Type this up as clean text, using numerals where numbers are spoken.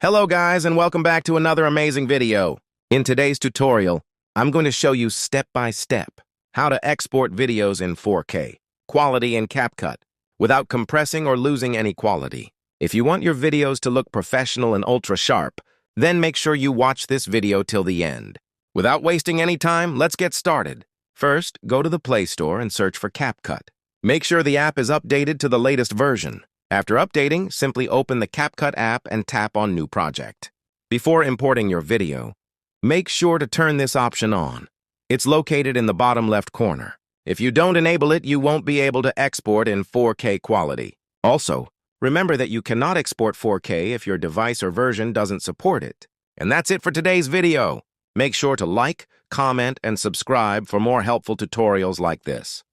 Hello guys, and welcome back to another amazing video. In today's tutorial, I'm going to show you step by step how to export videos in 4K, quality in CapCut, without compressing or losing any quality. If you want your videos to look professional and ultra sharp, then make sure you watch this video till the end. Without wasting any time, let's get started. First, go to the Play Store and search for CapCut. Make sure the app is updated to the latest version. After updating, simply open the CapCut app and tap on New Project. Before importing your video, make sure to turn this option on. It's located in the bottom left corner. If you don't enable it, you won't be able to export in 4K quality. Also, remember that you cannot export 4K if your device or version doesn't support it. And that's it for today's video. Make sure to like, comment, and subscribe for more helpful tutorials like this.